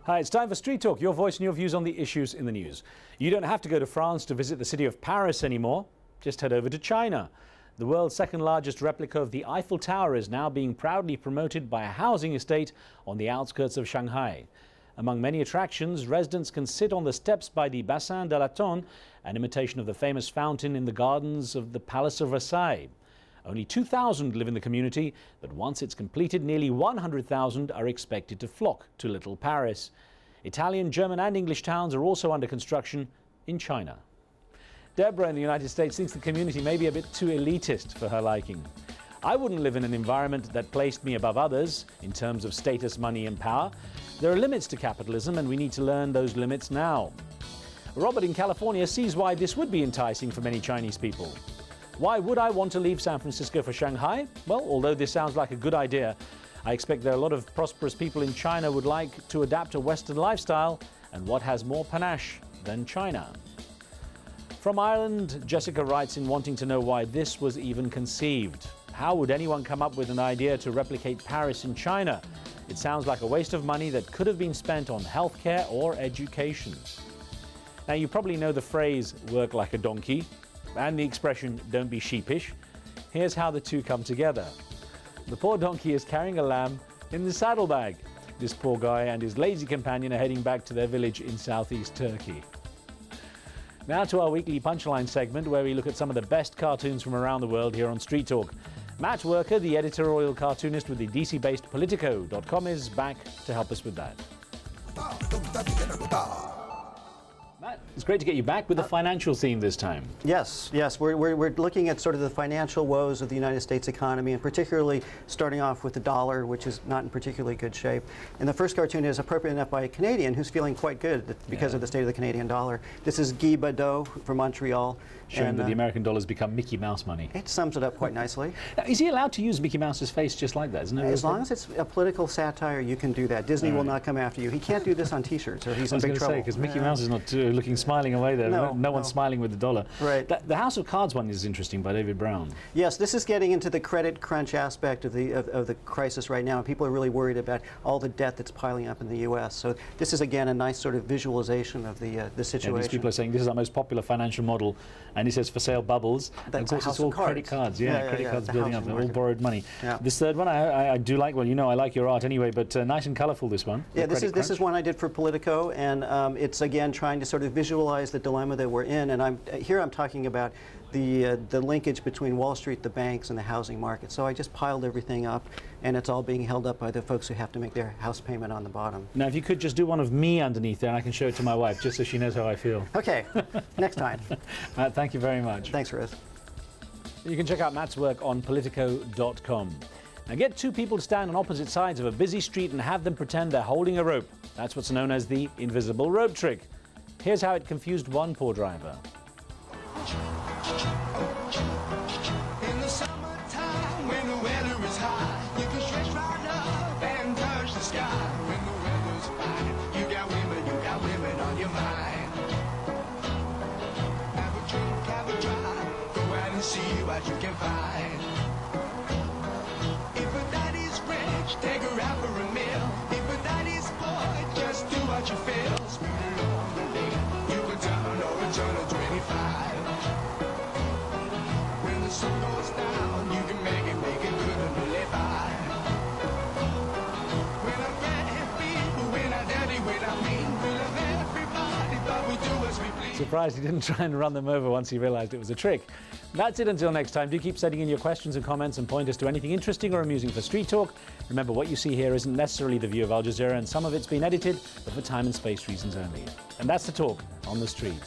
Hi, it's time for Street Talk, your voice and your views on the issues in the news. You don't have to go to France to visit the city of Paris anymore. Just head over to China. The world's second largest replica of the Eiffel Tower is now being proudly promoted by a housing estate on the outskirts of Shanghai. Among many attractions, residents can sit on the steps by the Bassin de la Tonne, an imitation of the famous fountain in the gardens of the Palace of Versailles. Only 2,000 live in the community, but once it's completed, nearly 100,000 are expected to flock to Little Paris. Italian, German and English towns are also under construction in China. Deborah in the United States thinks the community may be a bit too elitist for her liking. I wouldn't live in an environment that placed me above others in terms of status, money and power. There are limits to capitalism and we need to learn those limits now. Robert in California sees why this would be enticing for many Chinese people. Why would I want to leave San Francisco for Shanghai? Well, although this sounds like a good idea, I expect there are a lot of prosperous people in China would like to adapt a Western lifestyle, and what has more panache than China? From Ireland, Jessica writes in wanting to know why this was even conceived. How would anyone come up with an idea to replicate Paris in China? It sounds like a waste of money that could have been spent on healthcare or education. Now, you probably know the phrase, work like a donkey, and the expression, don't be sheepish. Here's how the two come together. The poor donkey is carrying a lamb in the saddlebag. This poor guy and his lazy companion are heading back to their village in southeast Turkey. Now to our weekly Punchline segment, where we look at some of the best cartoons from around the world here on Street Talk. Matt Wuerker, the editorial cartoonist with the DC-based Politico.com, is back to help us with that. Matt, it's great to get you back with the financial theme this time. Yes, we're looking at sort of the financial woes of the United States economy, and particularly starting off with the dollar, which is not in particularly good shape. And the first cartoon is appropriate enough by a Canadian who's feeling quite good because of the state of the Canadian dollar. This is Guy Badeau from Montreal. Showing that the American dollar's become Mickey Mouse money. It sums it up quite nicely. Now, is he allowed to use Mickey Mouse's face just like that, isn't it? As long as it's a political satire, you can do that. Disney will not come after you. He can't do this on T-shirts, or he's in big trouble. Because Mickey Mouse is not looking smiling away there. No one's smiling with the dollar. Right. The House of Cards one is interesting, by David Brown. Yes, this is getting into the credit crunch aspect of the crisis right now. People are really worried about all the debt that's piling up in the U.S. So this is, again, a nice sort of visualization of the situation. Yeah, these people are saying this is our most popular financial model, and he says for sale bubbles. That's of course, it's all credit cards. Credit cards building up. They're all borrowed money. Yeah. This third one, I do like. Well, you know, I like your art anyway, but nice and colourful, this one. Yeah, this is one I did for Politico, and it's again trying to sort of visualize the dilemma that we're in. And I'm talking about the linkage between Wall Street, the banks, and the housing market. So I just piled everything up, and it's all being held up by the folks who have to make their house payment on the bottom. Now, if you could just do one of me underneath there, and I can show it to my wife, just so she knows how I feel. Okay, next time. Matt, thank you very much. Thanks, Riz. You can check out Matt's work on Politico.com. Now, get two people to stand on opposite sides of a busy street and have them pretend they're holding a rope. That's what's known as the invisible rope trick. Here's how it confused one poor driver. In the summertime, when the weather is hot, you can stretch right up and touch the sky. When the weather's fine, you got women on your mind. Have a drink, have a drive, go out and see what you can find. If a daddy's rich, take her out for a meal. If a daddy's poor, just do what you feel. Speed along the lane, you can turn or return to 25. When the sun goes down, you can make it good and live by. When I'm people, when I'm daddy, when I mean, we love everybody, but we do as we please. Surprised he didn't try and run them over once he realized it was a trick. That's it until next time. Do keep sending in your questions and comments and point us to anything interesting or amusing for Street Talk. Remember, what you see here isn't necessarily the view of Al Jazeera, and some of it's been edited, but for time and space reasons only. And that's the talk on the street.